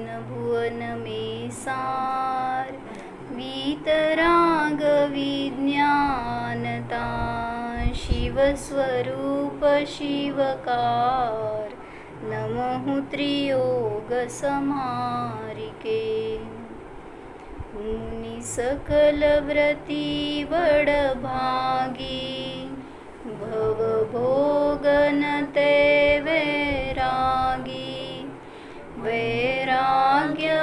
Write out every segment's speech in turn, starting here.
तीन भुवन में सार, वीतराग विज्ञानता, शिव स्वरूप शिवकार, नमों त्रियोग समारिके। मुनि सकल व्रती बड़ भागी, भव भोगन ते वैरागी, वैराग्य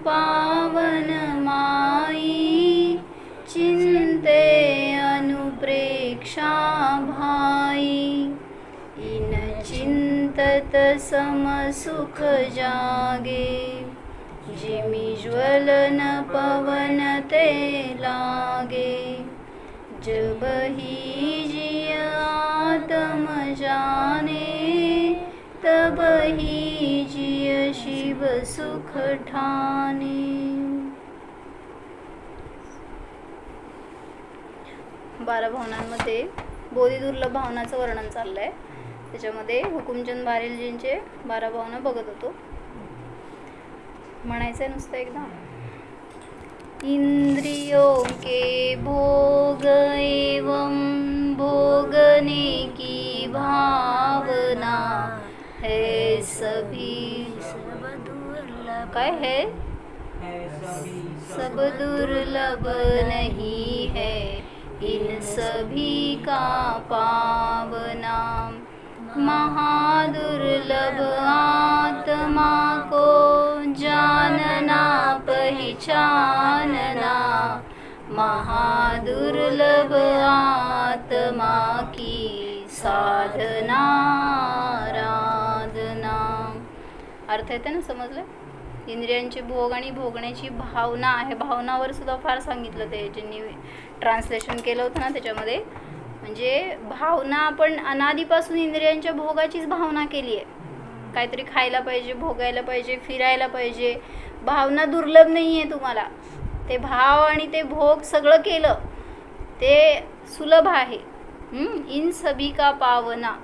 पावन माई, चिंते अनुप्रेक्षा भाई, इन चिंतत सम सुख जागे, जिमि ज्वलन पवन ते लागे, जब ही जिय आत्म जाने, तब ही जिय शिव सुख ठाने। 12 भावनांमध्ये बोधिदुर्लभ भावनाचं वर्णन चाललंय। त्याच्यामध्ये हुकुमचंद बारेलजींचे 12 भावना बघत होतो। म्हणायचं नुसतं एकदा, इंद्रियों के भोग एवं भोगने की भावना है सभी सब दुर्लभ, काय है सब दुर्लभ नहीं है, इन सभी का पावना, महादुर्लभ आत्मा को जानना पहचानना, महादुर्लभ आत्मा की साधना आराधना। अर्थ येते ना, समजलं? इंद्रियांचे भोग आणि भोगण्याची भावना आहे। भावनावर सुद्धा फार सांगितलं ते ज्यांनी ट्रान्सलेशन केलं होतं ना त्याच्यामध्ये। म्हणजे भावना आपण अनादीपासून इंद्रियांच्या भोगाचीच भावना केली आहे। काहीतरी खायला पाहिजे, भोगायला पाहिजे, फिरायला पाहिजे। भावना दुर्लभ नाही आहे तुम्हाला। ते भाव आणि ते भोग सगळं केलं ते सुलभ आहे। इन सभी का पावना,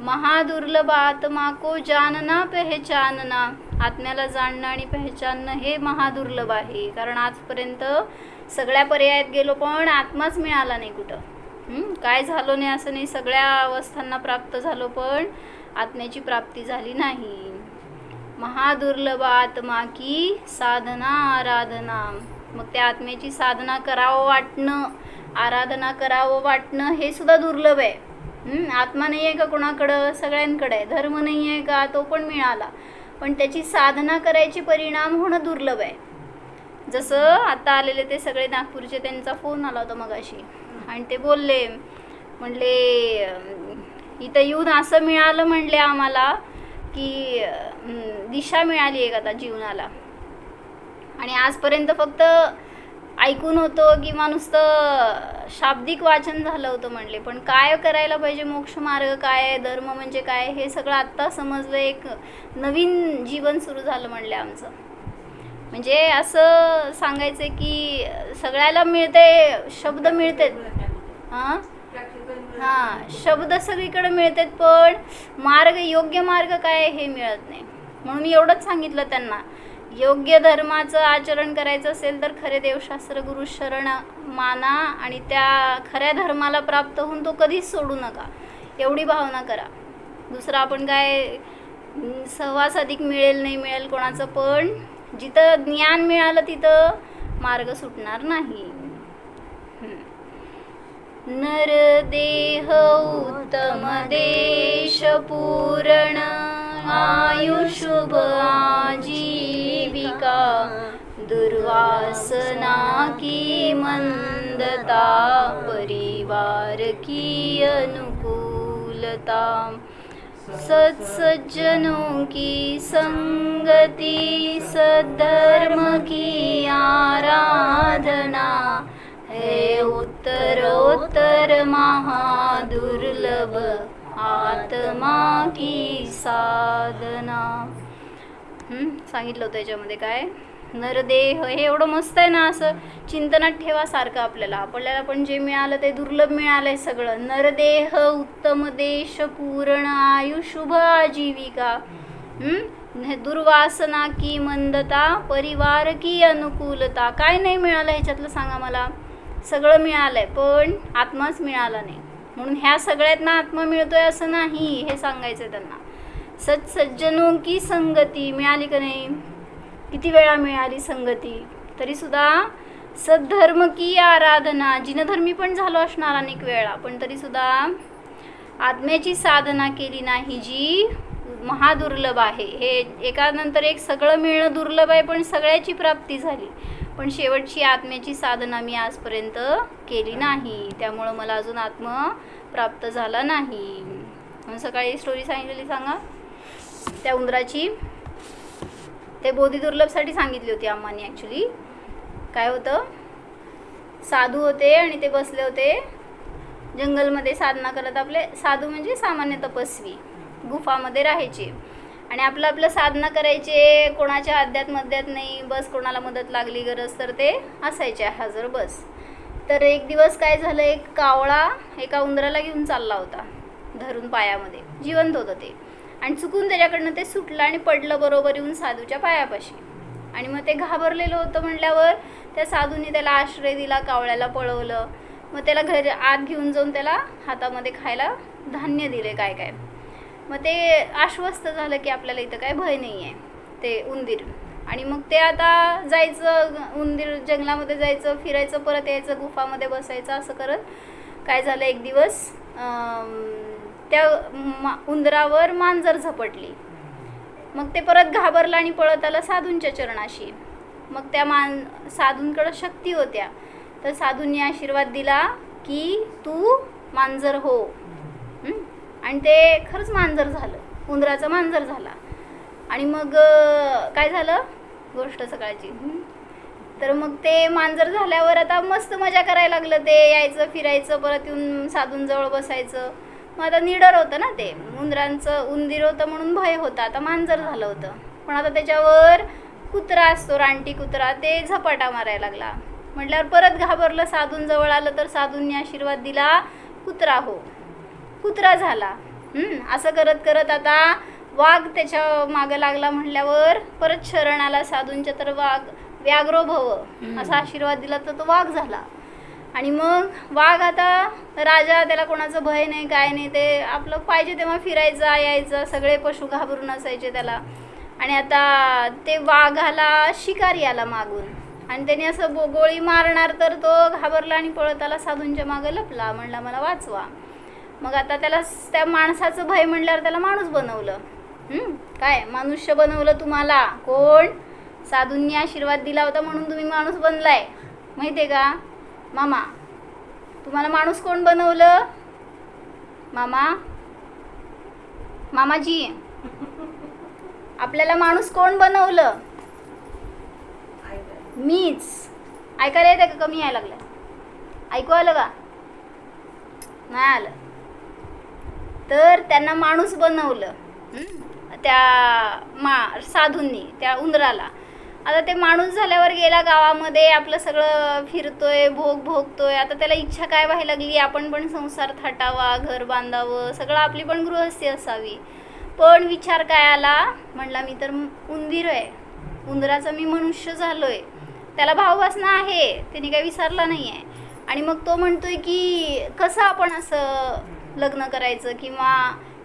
महादुर्लभ आत्मा को जानना पहचानना, आत्म्याला जाणणं आणि पहचानणं हे महादुर्लभ आहे। कारण आजपर्यंत सगळ्या पर्यायात गेलो पण आत्माच मिळाला नाही कुठं। काय झालो नाही असं नाही, सगळ्या अवस्थांना प्राप्त झालो पण आत्म्याची प्राप्ती झाली नाही। महादुर्लभ आत्मा की साधना आराधना, मग त्या आत्म्याची साधना करावं वाटणं, आराधना करावं वाटणं हे सुद्धा दुर्लभ आहे। आत्मा नाही आहे का कोणाकडं? सगळ्यांकडे आहे। धर्म नाही आहे का? तो पण मिळाला, पण त्याची साधना करायची परिणाम होणं दुर्लभ आहे। जसं आता आलेले ते सगळे नागपूरचे, त्यांचा फोन आला होता मगाशी आणि ते बोलले, म्हणले इथं येऊन असं मिळालं म्हणले आम्हाला की दिशा मिळाली आहे आता जीवनाला, आणि आजपर्यंत फक्त ऐकून होतं किंवा नुसतं शाब्दिक वाचन झालं होतं म्हणले, पण काय करायला पाहिजे, मोक्ष मार्ग काय आहे, धर्म म्हणजे काय, हे सगळं आत्ता समजलं। एक नवीन जीवन सुरू झालं म्हणले आमचं। म्हणजे असं सांगायचं की सगळ्याला मिळते, शब्द मिळतात, हां शब्द सगळीकडे मिळतात, पण मार्ग, योग्य मार्ग काय हे मिळत नाही। म्हणून मी एवढंच सांगितलं त्यांना, योग्य धर्माचं आचरण करायचं असेल तर खरे देवशास्त्र गुरु शरण माना आणि त्या खऱ्या धर्माला प्राप्त होऊन तो कधीच सोडू नका, एवढी भावना करा। दुसरं आपण काय सहवास अधिक मिळेल नाही मिळेल कोणाचं, पण जिथं ज्ञान मिळालं तिथं मार्ग सुटणार नाही। नर देह उत्तम देश पूर्ण, आयुष्युभ आजीविका, दुर्वासना की मंदता, परिवार की अनुकूलता, सत्सज्जनों की संगति, सद्धर्म की आराधना, है उत्तरोत्तर महादुर्लभ आत्मा की साधना। सांगितलं होतं याच्यामध्ये काय, नरदेह हे एवढं मस्त आहे ना, असं चिंतनात ठेवा सारखं। आपल्याला पण जे मिळालं ते दुर्लभ मिळालंय सगळं। नरदेह उत्तम देश पूर्ण, आयुष्युभ आजीविका, दुर्वासना की मंदता, परिवार की अनुकूलता. काय नाही मिळालं ह्याच्यातलं सांगा मला? सगळं मिळालंय पण आत्माच मिळाला नाही. म्हणून ह्या सगळ्यातना आत्मा मिळतोय असं नाही, हे सांगायचं त्यांना. सज्जनों की संगती मिळाली का नाही? किती वेळा मिळाली संगती, तरीसुद्धा सद्धर्म की आराधना, जिनधर्मी पण झालो असणार अनेक वेळा, पण तरीसुद्धा आत्म्याची साधना केली नाही, जी महादुर्लभ आहे. हे एकानंतर एक सगळं मिळणं दुर्लभ आहे, पण सगळ्याची प्राप्ती झाली, पण शेवटची आत्म्याची साधना मी आजपर्यंत केली नाही, त्यामुळं मला अजून आत्मा प्राप्त झाला नाही. म्हणून सकाळी स्टोरी सांगितलेली सांगा त्या उंदराची, ते बोधी दुर्लभसाठी सांगितली होती अम्मानी. ॲक्च्युली काय होतं, साधू होते आणि ते बसले होते जंगलमध्ये साधना करत. आपले साधू म्हणजे सामान्य तपस्वी, गुफामध्ये राहायचे आणि आपलं साधना करायचे, कोणाच्या अध्यात मध्यात नाही, बस कोणाला मदत लागली गरज तर ते असायचे हजर बस. तर एक दिवस काय झालं, एक कावळा एका उंदराला घेऊन चालला होता धरून पायामध्ये, जिवंत होतं ते, आणि चुकून त्याच्याकडनं ते सुटलं आणि पडलं बरोबर येऊन साधूच्या पायापाशी. आणि मग ते घाबरलेलं होतं म्हटल्यावर त्या साधूंनी त्याला आश्रय दिला, कावळ्याला पळवलं. मग त्याला घरी आत घेऊन जाऊन त्याला हातामध्ये खायला धान्य दिले काय काय. मग ते आश्वस्त झालं की आपल्याला इथं काय भय नाही आहे, ते उंदीर. आणि मग ते आता जायचं, उंदीर जंगलामध्ये जायचं, फिरायचं, परत यायचं, गुफामध्ये बसायचं, असं करत काय झालं, एक दिवस त्या उंदरावर मांजर झपटली. मग ते परत घाबरलं आणि पळत आलं साधूंच्या चरणाशी. मग त्या साधूंकडं शक्ती होत्या, तर साधूंनी आशीर्वाद दिला की तू मांजर हो. आणि ते खरंच मांजर झालं, उंदराचं मांजर झाला. आणि मग काय झालं गोष्ट सकाळची, तर मग ते मांजर झाल्यावर आता मस्त मजा करायला लागलं. ते यायचं, फिरायचं, परत येऊन साधूंजवळ बसायचं. मग आता निडर होतं ना ते, उंदीर होतं म्हणून भय होता, आता मांजर झालं होतं. पण आता त्याच्यावर कुत्रा असतो, रानटी कुत्रा, ते झपाटा मारायला लागला. म्हटल्यावर परत घाबरलं, साधूंजवळ आलं तर साधूंनी आशीर्वाद दिला कुत्रा हो, कुत्रा झाला. असं करत करत आता वाघ त्याच्या मागं लागला. म्हटल्यावर परत शरण आला साधूंच्या, तर व्याघ्रो भव असा आशीर्वाद दिला, तर तो वाघ झाला. आणि मग वाघ आता राजा, त्याला कोणाचं भय नाही काय नाही, ते आपलं पाहिजे तेव्हा फिरायचा यायचं, सगळे पशु घाबरून असायचे त्याला. आणि आता ते वाघाला शिकारी आला मागून आणि त्याने असं गोळी मारणार, तर तो घाबरला आणि पळत आला साधूंच्या मागं लपला, म्हणला मला वाचवा. मग आता त्याला त्या माणसाचं भय म्हणल्यावर त्याला माणूस बनवलं. काय मनुष्य बनवलं तुम्हाला, कोण? साधूंनी आशीर्वाद दिला होता म्हणून तुम्ही माणूस बनलाय, माहिती आहे का मामा? तुम्हाला माणूस कोण बनवलं? मामाजी, आपल्याला माणूस कोण बनवलं? मीच. ऐकायला येतं का? कमी यायला लागलं? ऐकू आलं का? नाही आलं तर त्यांना माणूस बनवलं त्या साधूंनी त्या उंदराला. आता ते माणूस झाल्यावर गेला गावामध्ये, आपलं सगळं फिरतोय, भोगतोय. आता त्याला इच्छा काय व्हायला लागली, आपण पण संसार थाटावा, घर बांधावं, सगळं आपली पण गृहस्थी असावी. पण विचार काय आला, म्हणला मी तर उंदीर आहे, उंदराचा मी मनुष्य झालोय. त्याला भाववासना आहे, त्याने काही विसरला नाही आहे. आणि मग तो म्हणतोय की कसं आपण असं लग्न करायचं, किंवा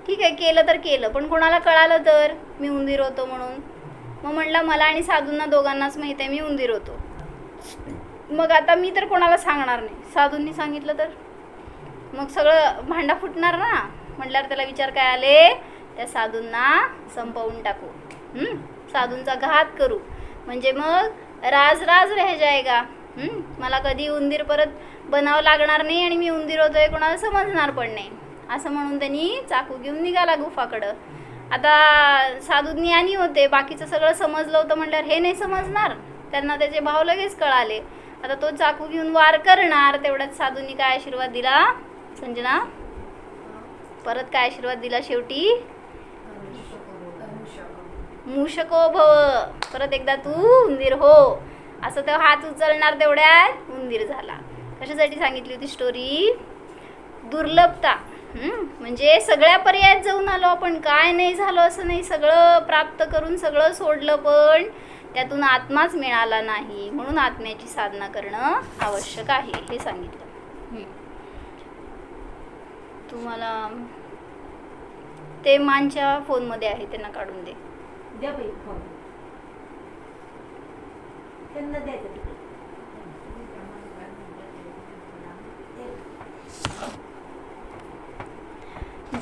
ठीक आहे केलं तर केलं, पण कोणाला कळालं तर मी उंदीर होतो म्हणून. मग म्हणला मला आणि साधूंना दोघांनाच माहीत आहे मी उंदीर होतो, मग आता मी तर कोणाला सांगणार नाही. साधूंनी सांगितलं तर मग सगळं भांडा फुटणार ना. म्हटल्यावर त्याला विचार काय आले, त्या साधूंना संपवून टाकू, साधूंचा घात करू, म्हणजे मग राज रह जाएगा. मला कधी उंदीर परत बनावं लागणार नाही आणि मी उंदीर होतोय कोणाला समजणार पण नाही. असं म्हणून त्यांनी चाकू घेऊन निघाला गुफाकडं. आता साधू ज्ञानी होते, बाकीचं सगळं समजलं होतं, म्हटल्यावर हे नाही समजणार, त्यांना त्याचे भाव लगेच कळाले. आता तो चाकू घेऊन वार करणार, तेवढ्यात साधूंनी काय आशीर्वाद दिला संजना? परत काय आशीर्वाद दिला शेवटी? मूषको भव, परत एकदा तू उंदीर हो. असं तो हात उचलणार, तेवढ्यात उंदीर झाला. कशासाठी सांगितली होती स्टोरी? दुर्लभता, म्हणजे सगळ्या पर्यायात जाऊन आलो आपण, काय नाही झालं असं नाही, सगळं प्राप्त करून सगळं सोडलं, पण त्यातून आत्माच मिळाला नाही, म्हणून आत्म्याची साधना करणं आवश्यक आहे हे सांगितलं. तुम्हाला ते मानच्या फोनमध्ये आहे, त्यांना काढून दे.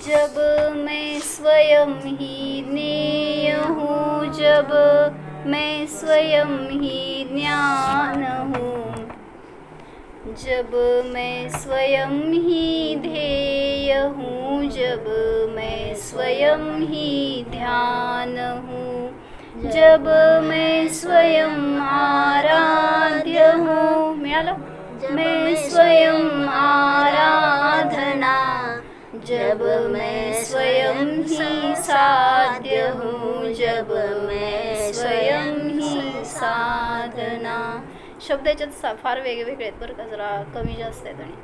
जब मैं स्वयं ही ज्ञेय हूँ, जब मैं स्वयं ही ज्ञान हूँ, जब मैं स्वयं ही ध्येय हूँ, जब मैं स्वयं ही ध्यान हूँ, जब मैं स्वयं आराध्य हूँ, मिळालं, मैं स्वयं आराधना, जब मैं स्वयं ही साध्य हूँ, जब मैं स्वयं ही साधना. शब्द याच्यात फार वेगवेगळे आहेत बरं का, जरा कमी जास्त आहेत आणि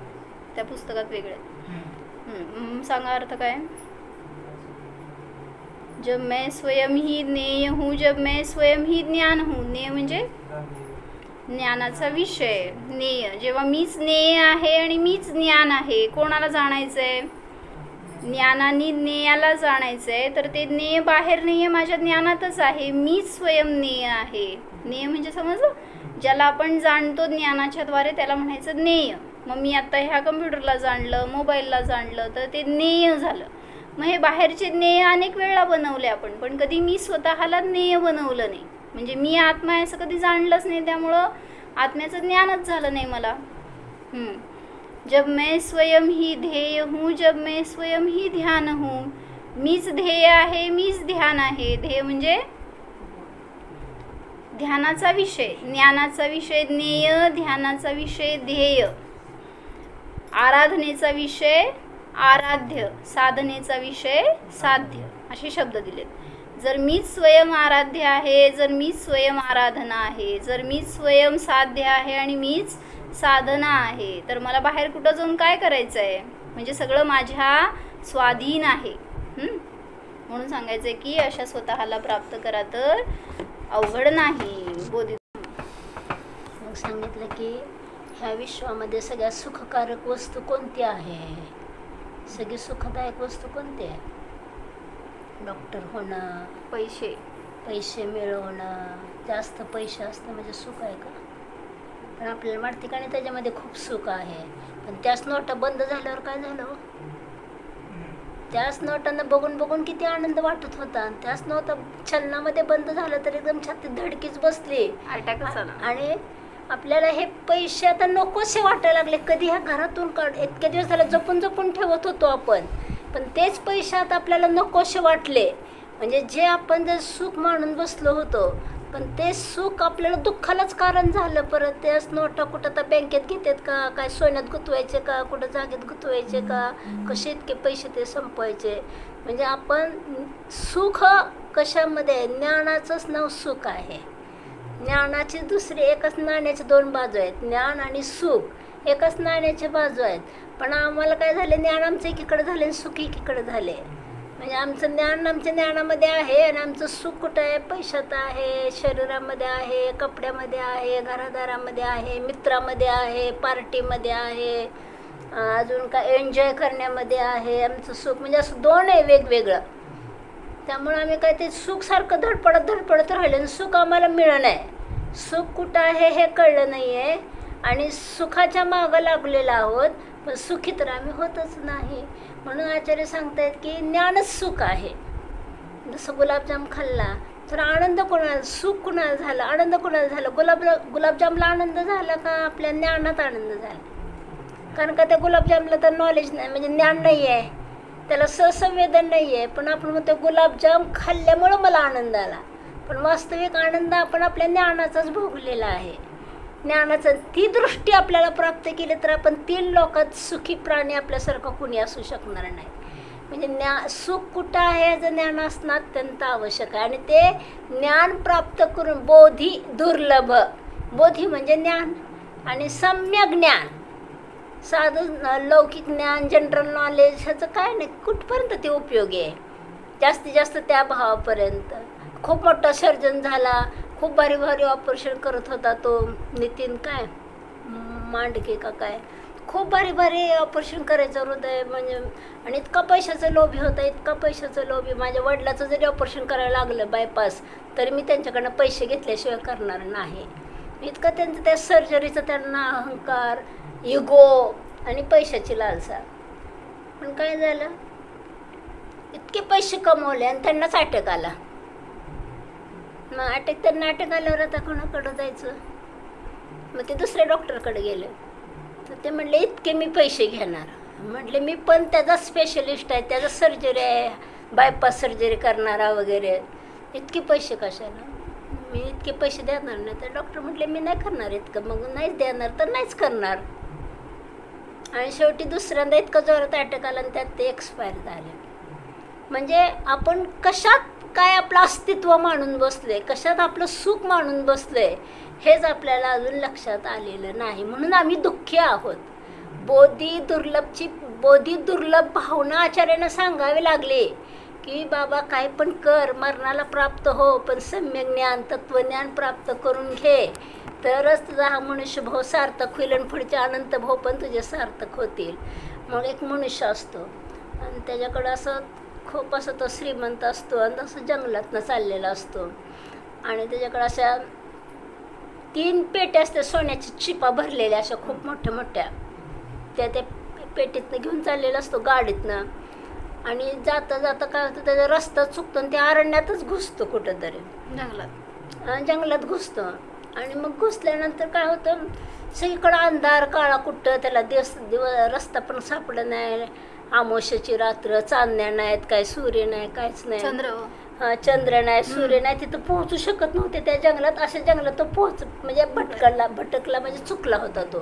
त्या पुस्तकात वेगळे आहेत. सांगा अर्थ काय. जब मैं स्वयं ही ज्ञेय हूँ, जब मैं स्वयं ही ज्ञान हूँ. ज्ञेय म्हणजे ज्ञानाचा विषय. ज्ञेय, जेव्हा मीच ज्ञेय आहे आणि मीच ज्ञान आहे. कोणाला जाणायचंय? ज्ञानाने ज्ञेयाला जाणायचंय, तर ते ज्ञेय बाहेर नाही आहे, माझ्या ज्ञानातच आहे. मीच स्वयं ज्ञेय आहे. ज्ञेय म्हणजे समजलं, ज्याला आपण जाणतो ज्ञानाच्या द्वारे त्याला म्हणायचं ज्ञेय. मग मी आता ह्या कम्प्युटरला जाणलं, मोबाईलला जाणलं, तर ते ज्ञेय झालं. मग हे बाहेरचे ज्ञेय अनेक वेळा बनवले आपण, पण कधी मी स्वतःला ज्ञेय बनवलं नाही. म्हणजे मी आत्मा आहे असं कधी जाणलंच नाही, त्यामुळं आत्म्याचं ज्ञानच झालं नाही मला. जब मैं स्वयं ही ध्येय हूँ, जब मैं स्वयं ही ध्यान हूँ. मीच ध्येय आहे, मीच ध्यान आहे. ध्येय म्हणजे ध्यानाचा विषय, ज्ञानाचा विषय ज्ञेय, ध्यानाचा विषय ध्येय, आराधनेचा विषय आराध्य, साधनेचा विषय साध्य, असे शब्द दिलेत. जर मीच स्वयं आराध्य आहे, जर मीच स्वयं आराधना आहे, जर मीच स्वयं साध्य आहे आणि मीच साधना आहे, तर मला बाहेर कुठं जाऊन काय करायचं आहे? म्हणजे सगळं माझ्या स्वाधीन आहे. म्हणून सांगायचं आहे की अशा स्वतःला प्राप्त करा तर अवघड नाही. बोधित मग सांगितलं की ह्या विश्वामध्ये सगळ्यात सुखकारक वस्तू कोणती आहे? सगळी सुखदायक वस्तू कोणती आहे? डॉक्टर होणं, पैसे मिळवणं, जास्त पैसे असणं म्हणजे सुख आहे का? पण आपल्याला वाटते का नाही त्याच्यामध्ये खूप सुख आहे. पण त्याच नोटा बंद झाल्यावर काय झालं? त्याच नोटांना बघून बघून किती आनंद वाटत होता. त्याच नोटा चलनामध्ये बंद झालं तर एकदम छातीत धडकीच बसली आणि आपल्याला हे पैसे आता नकोसे वाटायला लागले. कधी ह्या घरातून इतके दिवस झाले जपून जपून ठेवत होतो आपण, पण तेच पैसे आता आपल्याला नकोसे वाटले. म्हणजे जे आपण जर सुख मानून बसलो होतो, पण ते सुख आपल्याला दुःखालाच कारण झालं. परत त्याच नोटा कुठं तर बँकेत घेतात का, काय सोन्यात गुंतवायचे का, कुठं जागेत गुंतवायचे का, कसे इतके पैसे ते संपवायचे. म्हणजे आपण सुख कशामध्ये? ज्ञानाचंच नाव सुख आहे. ज्ञानाची दुसरी, एकाच नाण्याच्या दोन बाजू आहेत. ज्ञान आणि सुख एकाच नाण्याच्या बाजू आहेत. पण आम्हाला काय झाले, ज्ञान आमचं एकीकडे झाले आणि सुख एकीकडे झाले. म्हणजे आमचं ज्ञान आमच्या ज्ञानामध्ये आहे आणि आमचं सुख कुठं आहे? पैशात आहे, शरीरामध्ये आहे, कपड्यामध्ये आहे, घरादारामध्ये आहे, मित्रामध्ये आहे, पार्टीमध्ये आहे, अजून काय एन्जॉय करण्यामध्ये आहे आमचं सुख. म्हणजे असं दोन आहे वेगवेगळं. त्यामुळे आम्ही काय ते सुख सारखं धडपडत राहिलं आणि सुख आम्हाला मिळणं आहे. सुख कुठं आहे हे कळलं नाही आहे आणि सुखाच्या मागं लागलेलं आहोत, पण सुखी तर आम्ही होतच नाही. म्हणून आचार्य सांगतायत की ज्ञानच सुख आहे. जसं गुलाबजाम खाल्ला तर आनंद कोणाला, सुख कुणाला झालं, आनंद कोणाला झाला? गुलाबजामला आनंद झाला का आपल्या ज्ञानात आनंद झाला? कारण का त्या गुलाबजामला तर नॉलेज नाही, म्हणजे ज्ञान नाही आहे, त्याला संवेदन नाही आहे. पण आपण म्हणतो गुलाबजाम खाल्ल्यामुळं मला आनंद आला, पण वास्तविक आनंद आपण आपल्या ज्ञानाचाच भोगलेला आहे. ज्ञानाचं ती दृष्टी आपल्याला प्राप्त केली तर आपण 3 लोकात सुखी प्राणी आपल्यासारखं कुणी असू शकणार नाही. म्हणजे सुख कुठं आहे याचं ज्ञान असणं अत्यंत आवश्यक आहे. आणि ते ज्ञान प्राप्त करून बोधी दुर्लभ, बोधी म्हणजे ज्ञान आणि सम्यक ज्ञान, साधं लौकिक ज्ञान जनरल नॉलेज ह्याचं काय नाही, कुठपर्यंत ते उपयोगी आहे. जास्तीत जास्त त्या भावापर्यंत. खूप मोठा सर्जन झाला, खूप भारी भारी ऑपरेशन करत होता तो नितीन काय मांडके का काय, खूप भारी भारी ऑपरेशन करायचं हृदय म्हणजे. आणि इतका पैशाचं लोभी होता, इतका पैशाचं लोभी. माझ्या वडिलाचं जरी ऑपरेशन करायला लागलं बायपास तरी मी त्यांच्याकडनं पैसे घेतल्याशिवाय करणार नाही. इतकं त्यांचं त्या सर्जरीचं त्यांना अहंकार, इगो आणि पैशाची लालसा. पण काय झालं, इतके पैसे कमवले आणि त्यांनाच अटॅक आला. मग त्यांना अटॅक आल्यावर आता कोणाकडं जायचं? मग ते दुसऱ्या डॉक्टरकडे गेले. तर ते म्हणले इतके मी पैसे घेणार. म्हटले मी पण त्याचा स्पेशलिस्ट आहे, त्याचा सर्जरी आहे, बायपास सर्जरी करणारा वगैरे. इतके पैसे कशाला? मी इतके पैसे देणार नाही. तर डॉक्टर म्हटले मी नाही करणार इतकं. मग नाहीच देणार तर नाहीच करणार. आणि शेवटी दुसऱ्यांदा इतकं जोरात अटॅक आला आणि त्यात ते एक्सपायर झाले. म्हणजे आपण कशात काय आपलं अस्तित्व मानून बसले, कशात आपलं सुख मानून बसले, हेच आपल्याला अजून लक्षात आलेलं नाही. म्हणून आम्ही दुःखी आहोत. बोधी दुर्लभ भावना आचार्यानं सांगावी लागली की बाबा काय पण कर, मरणाला प्राप्त हो, पण सम्यक ज्ञान तत्वज्ञान प्राप्त करून घे, तरच तुझा हा मनुष्यभाव सार्थक होईल आणि पुढचे अनंत भाव पण तुझे सार्थक होतील. मग एक मनुष्य असतो आणि त्याच्याकडं असं खूप असं तो श्रीमंत असतो आणि तसं जंगलातनं चाललेला असतो आणि त्याच्याकडं अशा 3 पेट्या असतात सोन्याच्या चिपा भरलेल्या अशा खूप मोठ्या मोठ्या. त्या पेटीतनं घेऊन चाललेला असतो गाडीतनं. आणि जाता जाता काय होतं, त्याचा रस्ता चुकतो आणि त्या अरण्यातच घुसतो कुठंतरी, जंगलात घुसतो. आणि मग घुसल्यानंतर काय होतं, सगळीकडं अंधार काळा, कुठं त्याला रस्ता पण सापडत नाही. अमावस्येची रात्र, चांदण्या नाहीत, काय सूर्य नाही, काहीच नाही, चंद्र नाही, सूर्य नाही. तिथं पोहोचू शकत नव्हते त्या जंगलात. अशा जंगलात तो म्हणजे भटकला म्हणजे चुकला होता तो.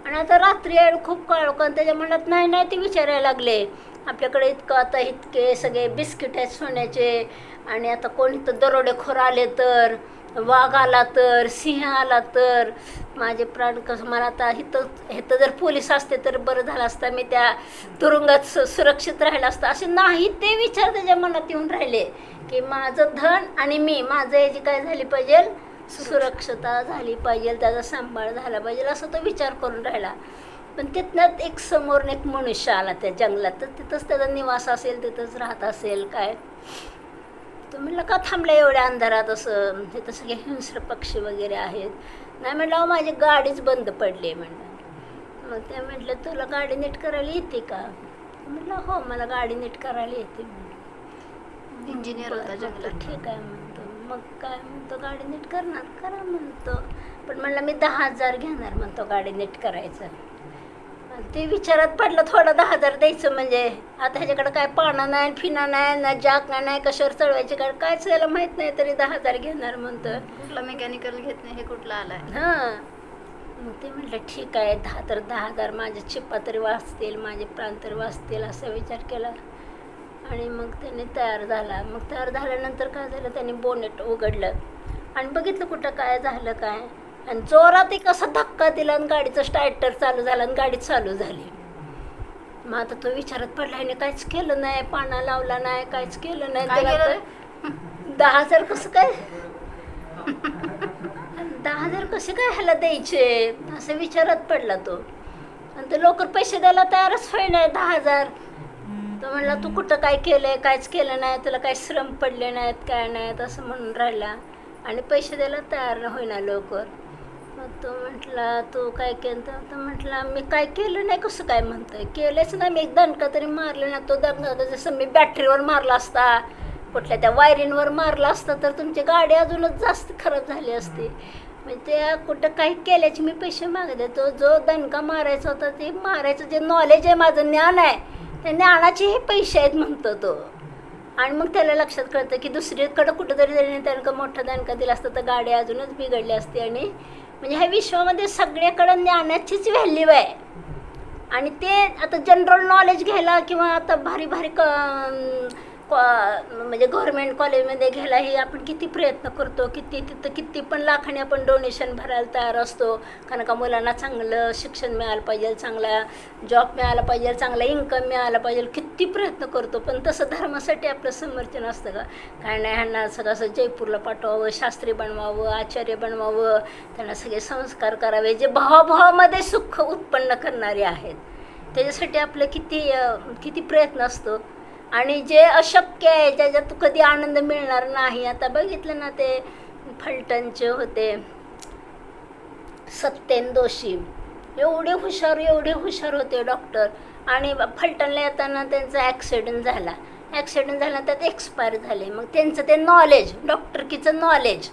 आणि आता रात्री आहे, खूप काळोखान. त्याच्या मनात नाही ते विचारायला लागले, आपल्याकडे इतकं आता इतके सगळे बिस्किट आहेत सोन्याचे, आणि आता कोणी तर दरोडेखोर आले तर, वाघ आला तर, सिंह आला तर माझे प्राण कसं. मला आता इथं जर पोलीस असते तर बरं झालं असतं, मी त्या तुरुंगात सुरक्षित राहिलं असतं. असे नाही ते विचार त्याच्या मनात येऊन राहिले की माझं धन आणि माझं याची काय झाली पाहिजे, सुरक्षता झाली पाहिजे, त्याचा सांभाळ झाला पाहिजे, असं तो विचार करून राहिला. पण तिथनं एक समोरून एक मनुष्य आला त्या जंगलात. तर तिथंच त्याचा निवास असेल, तिथंच राहत असेल काय. तो म्हणलं का थांबलं एवढ्या अंधारात, असं तिथं सगळे हिंस्र पक्षी वगैरे आहेत. नाही म्हटलं माझी गाडीच बंद पडली म्हणलं. मग ते म्हटलं तुला गाडी नीट करायला येते का? म्हटलं हो मला गाडी नीट करायला येते म्हणलं. इंजिनियर होता जंगलात. ठीक आहे म्हणतो. मग काय म्हणतो, गाडी नीट करणार, करा म्हणतो. पण म्हणलं मी 10,000 घेणार म्हणतो गाडी नीट करायचं. ते विचारात पडलं थोडं 10,000 द्यायचं म्हणजे. आता ह्याच्याकडे काय पाना नाही, फिना नाही, ना जाक नाही, कशावर चढवायची कायच याला माहीत नाही, तरी 10,000 घेणार म्हणतो. कुठला मेकॅनिकल घेत नाही, हे कुठला आलाय. हां. मग ते म्हटलं ठीक आहे, 10,000 माझ्या चिप्पा तरी वाचतील, माझे प्राण तरी वाचतील, असा विचार केला. आणि मग त्याने तयार झाला. मग तयार झाल्यानंतर काय झालं, त्याने बोनेट उघडलं आणि बघितलं कुठं काय झालं काय. आणि जोरात एक असा धक्का दिला आणि गाडीचं स्टार्टर चालू झालं आणि गाडी चालू झाली. मग आता तो विचारात पडला, ह्याने काहीच केलं नाही, पाना लावला नाही, काहीच केलं नाही. 10,000 कसं काय 10,000 कसे काय ह्याला द्यायचे, असं विचारात पडला तो. आणि तो लवकर पैसे द्यायला तयारच होईना 10,000. तो म्हणला तू कुठं काय केलंय, काहीच केलं नाही, तुला काही श्रम पडले नाहीत, काय नाहीत, असं म्हणून राहिला. आणि पैसे द्यायला तयार होईना लवकर. मग तो म्हटला तू काय केलं? तर म्हटला मी काय केलं नाही. कसं काय म्हणतोय, केलंच नाही मी, एक दणका तरी मारलं ना. तो दणका जसं मी बॅटरीवर मारला असता, कुठल्या त्या वायरिंगवर मारला असता तर तुमची गाडी अजूनच जास्त खराब झाली असती. म्हणजे त्या कुठं काही केल्याचे मी पैसे मागते. तो जो दणका मारायचा होता ते मारायचं जे नॉलेज आहे, माझं ज्ञान आहे, त्या ज्ञानाचेही पैसे आहेत म्हणतो तो. आणि मग त्याला लक्षात कळतं की दुसरीकडं कुठंतरी त्याने दणका मोठा दणका दिला असता तर गाडी अजूनच बिघडली असते. आणि म्हणजे ह्या विश्वामध्ये सगळ्याकडं ज्ञानाचीच व्हॅल्यू आहे. आणि ते आता जनरल नॉलेज घ्यायला किंवा आता भारी भारी म्हणजे गव्हर्नमेंट कॉलेजमध्ये घ्यायलाही आपण किती प्रयत्न करतो, तिथं किती पण लाखाने आपण डोनेशन भरायला तयार असतो, कारण का मुलांना चांगलं शिक्षण मिळालं पाहिजे, चांगला जॉब मिळाला पाहिजे, चांगला इन्कम मिळाला पाहिजे, किती प्रयत्न करतो. पण तसं धर्मासाठी आपलं समर्थन असतं का? काय नाही, ह्यांना सगळं असं जयपूरला पाठवावं, शास्त्री बनवावं, आचार्य बनवावं, त्यांना सगळे संस्कार करावे जे भावाभावामध्ये सुख उत्पन्न करणारे आहेत. त्याच्यासाठी आपलं किती प्रयत्न असतो. आणि जे अशक्य आहे, ज्याच्यात कधी आनंद मिळणार नाही. आता बघितलं ना, ते फलटणचे होते सत्येन दोषी, एवढे हुशार होते डॉक्टर, आणि फलटणला येताना त्यांचा ॲक्सिडेंट झाला, त्यात एक्सपायर झाले. मग त्यांचं ते नॉलेज, डॉक्टरकीचं नॉलेज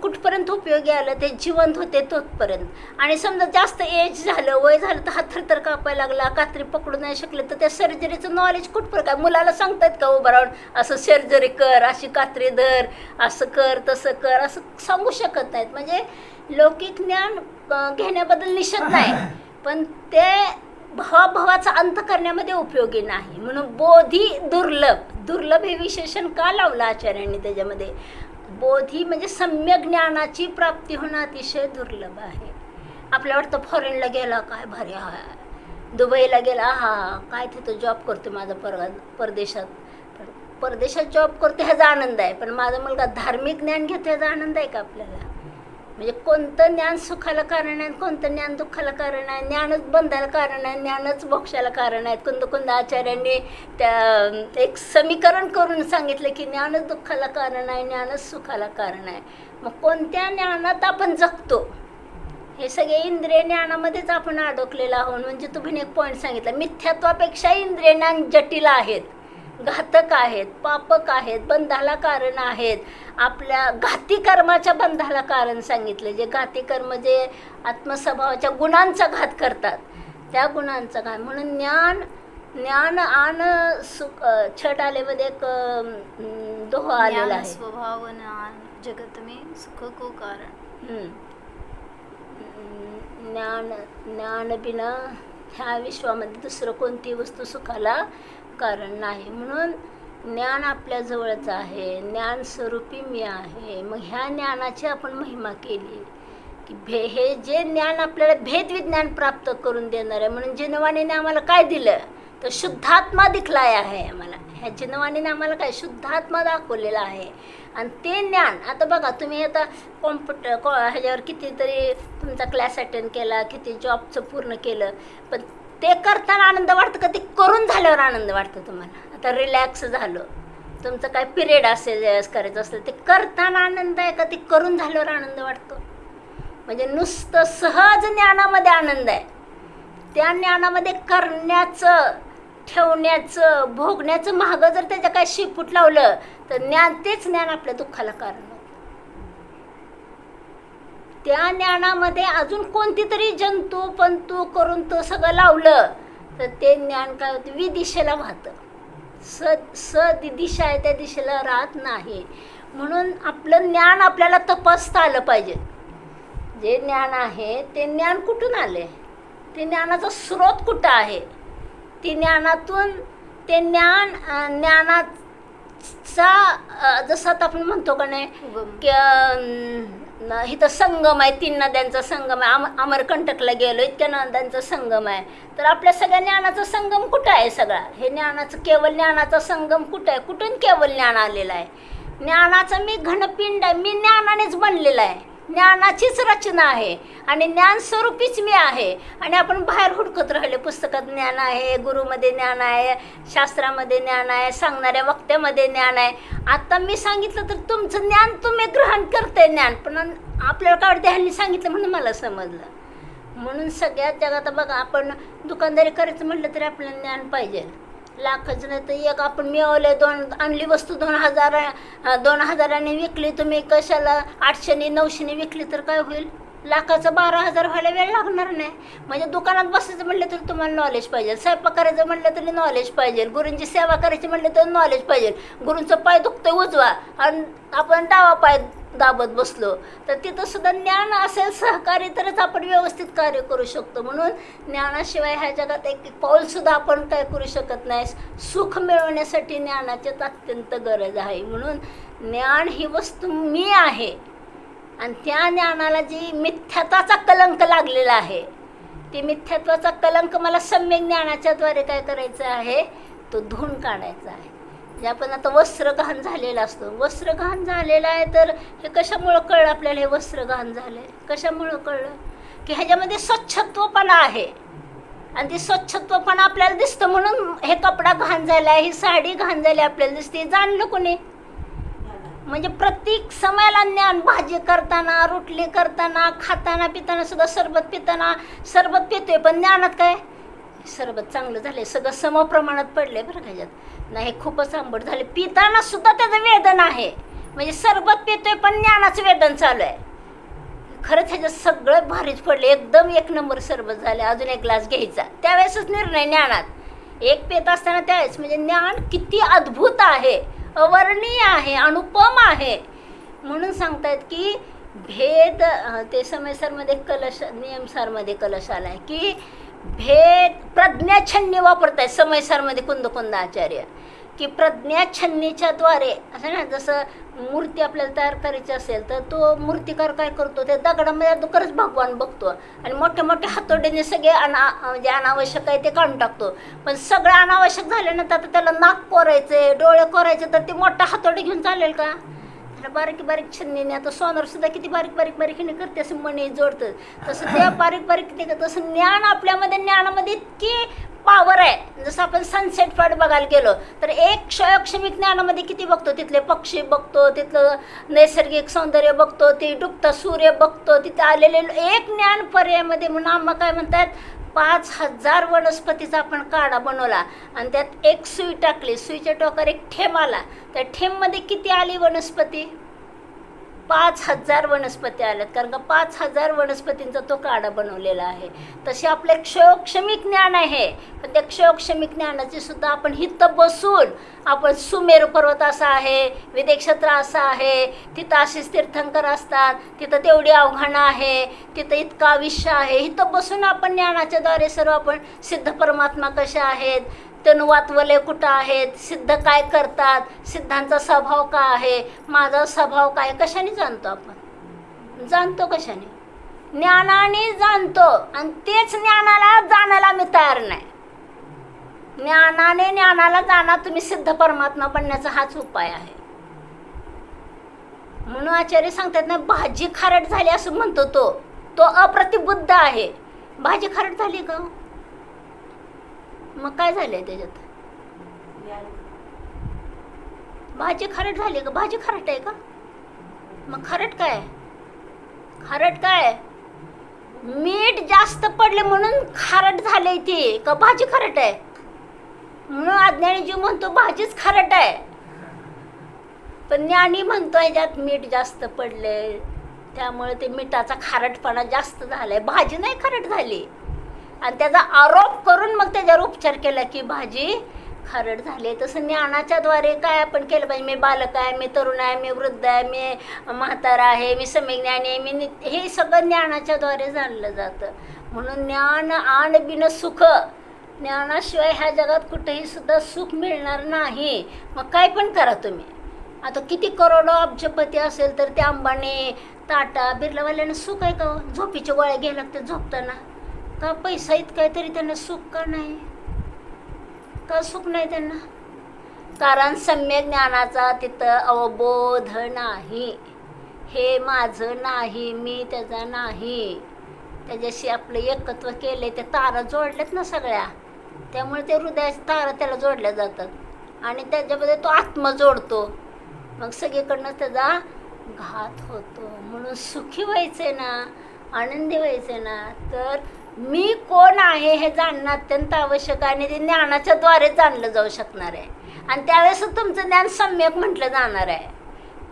कुठपर्यंत उपयोगी आलं, ते जिवंत होते तोपर्यंत. आणि समजा जास्त एज झालं, वय झालं, तर हात थरथर कापायला लागला, कात्री पकडू नाही शकले, तर त्या सर्जरीचं नॉलेज कुठपर्यंत काय मुलाला सांगतायत का उभं राहून असं सर्जरी कर, अशी कात्री धर, असं कर, तसं कर, असं सांगू शकत नाहीत. म्हणजे लौकिक ज्ञान घेण्याबद्दल निषेध नाही, पण ते भावाचा अंत करण्यामध्ये उपयोगी नाही. म्हणून बोधी दुर्लभ हे विशेषण का लावलं आचार्यांनी त्याच्यामध्ये? बोधी म्हणजे सम्यक ज्ञानाची प्राप्ती होणं अतिशय दुर्लभ आहे. आपल्या वाटतं फॉरेनला गेला काय भारी, हा दुबईला गेला, काय तिथं जॉब करतो माझा परदेशात जॉब करतो ह्याचा आनंद आहे, पण माझा मुलगा धार्मिक ज्ञान घेतो ह्याचा आनंद आहे का आपल्याला? म्हणजे कोणतं ज्ञान सुखाला कारण आहे, कोणतं ज्ञान दुःखाला कारण आहे? ज्ञानच बंधाला कारण आहे, ज्ञानच मोक्षाला कारण आहे. कोणत्या आचार्यांनी त्या एक समीकरण करून सांगितलं की ज्ञानच दुःखाला कारण आहे, ज्ञानच सुखाला कारण आहे. मग कोणत्या ज्ञानात आपण जगतो? हे सगळे इंद्रिय ज्ञानामध्येच आपण अडकलेलो आहोत. म्हणजे तुम्ही एक पॉईंट सांगितला, मिथ्यात्वापेक्षा इंद्रिय ज्ञान जटिल आहेत, घातक आहेत, पापक आहेत, बंधाला कारण आहेत. आपल्या घाती कर्माच्या बंधाला कारण सांगितले, जे घाती कर्म जे आत्मस्वभावाच्या गुणांचा घात करतात, त्या गुणांचा घात. म्हणून ज्ञान आन सुख, छट आलेमध्ये एक दोहा आलेला आहे, स्वभाव जगत में सुख को कारण. ज्ञान बिना ह्या विश्वामध्ये दुसरं कोणती वस्तू सुखाला कारण नाही. म्हणून ज्ञान आपल्या जवळच आहे, ज्ञान स्वरूपी मी आहे. मग ह्या ज्ञानाची आपण महिमा केली की हे जे ज्ञान आपल्याला भेदविज्ञान प्राप्त करून देणार आहे. म्हणून जिनवाणीने आम्हाला काय दिलं तर शुद्धात्मा दिखलाय आहे आम्हाला. ह्या जिनवाणीने आम्हाला काय शुद्धात्मा दाखवलेला आहे. आणि ते ज्ञान आता बघा, तुम्ही आता ह्याच्यावर कितीतरी तुमचा क्लास अटेंड केला, किती जॉबचं पूर्ण केलं, पण ते करताना आनंद वाटतं का? ते करून झाल्यावर आनंद वाटतं तुम्हाला? आता रिलॅक्स झालं, तुमचं काय पिरियड असेल करायचं असेल, ते करताना आनंद आहे का ते करून झाल्यावर आनंद वाटतो? म्हणजे नुसतं सहज ज्ञानामध्ये आनंद आहे. त्या ज्ञानामध्ये करण्याचं, ठेवण्याचं, भोगण्याचं मागं जर त्याच्या काय शिपूट लावलं तर तेच ज्ञान आपल्या दुःखाला कारण होतं. त्या ज्ञानामध्ये अजून कोणती तरी जंतू पंतू करून तो सगळं लावलं तर ते ज्ञान काय होतं? विदिशेला वाहतं. दिशा आहे त्या दिशेला राहत नाही. म्हणून आपलं ज्ञान आपल्याला तपासता आलं पाहिजे. जे ज्ञान आहे ते ज्ञान कुठून आले, ते ज्ञानाचा स्रोत कुठं आहे, ती ज्ञानातून ते ज्ञानाचा जसं आता आपण म्हणतो का नाही इथं संगम आहे, 3 नद्यांचा संगम आहे. अमरकंटकला गेलो, इतक्या नद्यांचा संगम आहे. तर आपल्या सगळ्या ज्ञानाचा संगम कुठं आहे? सगळा हे ज्ञानाचं केवळ ज्ञानाचा संगम कुठं आहे? कुठून केवळ ज्ञान आलेलं आहे? ज्ञानाचं मी घनपिंड आहे, मी ज्ञानानेच बनलेला आहे, ज्ञानाचीच रचना आहे आणि ज्ञान स्वरूपीच मी आहे. आणि आपण बाहेर हुडकत राहिले, पुस्तकात ज्ञान आहे, गुरुमध्ये ज्ञान आहे, शास्त्रामध्ये ज्ञान आहे, सांगणाऱ्या वक्त्यामध्ये ज्ञान आहे. आता मी सांगितलं तर तुमचं ज्ञान तुम्ही ग्रहण करताय ज्ञान, पण आपल्याला काय वाटतं ह्यांनी सांगितलं म्हणून मला समजलं. म्हणून सगळ्यात जगात बघा, आपण दुकानदारी करायचं म्हटलं तरी आपल्याला ज्ञान पाहिजे. लाखच नाही तर एक आपण मिळवले, आणली वस्तू 2000 विकली, तुम्ही कशाला 800 900 विकली तर काय होईल? लाखाचं 12,000 व्हायला वेळ लागणार नाही. म्हणजे दुकानात बसायचं म्हटलं तरी तुम्हाला नॉलेज पाहिजे, स्वयंपाक करायचं म्हटलं तरी नॉलेज पाहिजे, गुरूंची सेवा करायची म्हटलं तर नॉलेज पाहिजे. गुरूंचं पाय दुखतंय उजवा आणि आपण डावा पाय दाबत बसलो तर तिथं सुद्धा ज्ञान असेल सहकारी तरच आपण व्यवस्थित कार्य करू शकतो. म्हणून ज्ञानाशिवाय ह्या जगात एक पाऊलसुद्धा आपण काय करू शकत नाही. सुख मिळवण्यासाठी ज्ञानाची अत्यंत गरज आहे. म्हणून ज्ञान ही वस्तू मी आहे आणि त्या ज्ञानाला जी मिथ्यात्वाचा कलंक लागलेला आहे, ती मिथ्यात्वाचा कलंक मला सम्यक ज्ञानाच्याद्वारे काय करायचं आहे, तो धुवून काढायचा आहे. जे आपण आता वस्त्र घाण झालेलं असतो, वस्त्र घाण झालेलं आहे तर हे कशामुळं कळलं आपल्याला हे वस्त्र घाण झालं आहे? कशामुळं कळलं की ह्याच्यामध्ये स्वच्छत्वपणा आहे आणि ती स्वच्छत्वपणा आपल्याला दिसतं. म्हणून हे कपडा घाण झाला आहे, ही साडी घाण झाली आपल्याला दिसते. जाणलं कोणी? म्हणजे प्रत्येक समयाला ज्ञान. भाजी करताना, रोटली करताना, खाताना पिताना सुद्धा सरबत पिताना सरबत पितोय, पण ज्ञानात काय? सरबत चांगलं झाले, सगळं समप्रमाणात पडले बरं का ह्याच्यात. नाही खूपच आंबट झाले, पिताना सुद्धा त्याचं वेदन आहे. म्हणजे सरबत पितोय पण ज्ञानाचं वेदन चालू आहे. खरंच ह्याच्यात सगळं भारीच पडले, एकदम एक नंबर सरबत झाले, अजून एक ग्लास घ्यायचा. त्यावेळेसच निर्णय ज्ञानात एक पेत असताना त्यावेळेस. म्हणजे ज्ञान किती अद्भुत आहे, अवर्णीय आहे, अनुपम आहे. म्हणून सांगतायत की भेद, ते समयसरमध्ये कलश नियमसारमध्ये कलश आला आहे की भेद प्रज्ञाछन्नी वापरतायत समयसरमध्ये कुंद आचार्य, की प्रज्ञाछन्नीच्या द्वारे असं ना, जसं मूर्ती आपल्याला तयार करायची असेल तर तो मूर्तिकार काय करतो, त्या दगडामध्ये खरंच भगवान बघतो आणि मोठ्या मोठ्या हातोडीने सगळे म्हणजे अनावश्यक आहे ते काढून टाकतो. पण सगळं अनावश्यक झाल्यानंतर आता त्याला नाक कोरायचे, डोळे कोरायचे, तर ते मोठा हातोडी घेऊन चालेल का? त्याला बारीक बारीक छन्नीने, आता सोनार सुद्धा किती बारीक बारीक बारीकने करते, असं मणी जोडतं, तसं त्या बारीक बारीक ते करतं. तसं ज्ञान आपल्यामध्ये, ज्ञानामध्ये इतकी पावर आहे. जसं आपण सनसेट पॉईंट बघायला गेलो तर एक क्षयक्षमिक ज्ञानामध्ये किती बघतो, तिथले पक्षी बघतो, तिथलं नैसर्गिक सौंदर्य बघतो, ती डुबता सूर्य बघतो, तिथं आलेले एक ज्ञान पर्यायामध्ये. म्हणून आम्हा काय म्हणतात, 5000 वनस्पतीचा आपण काढा बनवला आणि त्यात एक सुई टाकली, सुईच्या टोकावर एक ठेम आला, त्या ठेममध्ये किती आली वनस्पती? 5000 वनस्पती आल्यात, कारण का 5000 वनस्पतींचा तो काढा बनवलेला आहे. तसे आपले क्षयोक्षमिक ज्ञान आहे, पण त्या क्षयोक्षमिक ज्ञानाची सुद्धा आपण हिथं बसून, आपण सुमेरू पर्वत असा आहे, विदेक्षेत्र असं आहे, तिथं असेच तीर्थंकर असतात, तिथं तेवढी आव्हानं आहे, तिथं इतका आयुष्य आहे, इथं बसून आपण ज्ञानाच्या द्वारे सर्व आपण सिद्ध परमात्मा कसे आहेत, तनुवातवले कुठं आहेत, सिद्ध काय करतात, सिद्धांचा स्वभाव काय आहे, माझा स्वभाव काय, कशाने जाणतो आपण? जाणतो कशाने? ज्ञानाने जाणतो. आणि तेच ज्ञानाला जाणायला मी तयार नाही. ज्ञानाने ज्ञानाला जाणा, तुम्ही सिद्ध परमात्मा बनण्याचा हाच उपाय आहे. म्हणून आचार्य सांगतात ना, भाजी खारट झाली असं म्हणतो तो अप्रतिबुद्ध आहे. भाजी खारट झाली का? मग काय झालंय त्याच्यात? भाजी खारट झाली का? भाजी खारट आहे का? मग खारट काय? खारट काय? मीठ जास्त पडले म्हणून खारट झाले ती, का भाजी खारट आहे? म्हणून अज्ञानी जीव म्हणतो भाजीच खारट आहे, पण ज्ञानी म्हणतो ह्याच्यात मीठ जास्त पडले त्यामुळे ते मिठाचा खारटपणा जास्त झालाय, भाजी नाही खारट झाली. आणि त्याचा आरोप करून मग त्याच्यावर उपचार केला की भाजी खारट झाली. तसं ज्ञानाच्या द्वारे काय आपण केलं पाहिजे? मी बालक आहे, मी तरुण आहे, मी वृद्ध आहे, मी म्हातारा आहे, मी सम्यज्ञानी आहे, मी हे सगळं ज्ञानाच्या द्वारे जाणलं जातं. म्हणून ज्ञान आण बिन सुख, ज्ञानाशिवाय ह्या जगात कुठेही सुद्धा सुख मिळणार नाही. मग काय पण करा तुम्ही. आता किती करोडो अब्जपती असेल तर त्या अंबानी, टाटा, बिर्लावाल्यानं सुख आहे का? झोपीच्या गोळ्या घ्यायला लागते झोपताना का? पैसा इतका आहे तरी त्यांना सुख का नाही? का सुख नाही त्यांना? कारण सम्यक ज्ञानाचा तिथं अवबोध नाही. हे माझं नाही, मी त्याचा नाही. त्याच्याशी आपलं एकत्व केले, ते तारा जोडल्यात ना सगळ्या, त्यामुळे ते हृदयाच्या तारा त्याला जोडल्या जातात आणि त्याच्यामध्ये तो आत्मा जोडतो. मग सगळीकडनं त्याचा घात होतो. म्हणून सुखी व्हायचे ना, आनंदी व्हायचे ना, तर मी कोण आहे हे जाणणं अत्यंत आवश्यक आहे आणि ते ज्ञानाच्या द्वारे जाणलं जाऊ शकणार आहे. आणि त्यावेळेस तुमचं ज्ञान सम्यक म्हटलं जाणार आहे.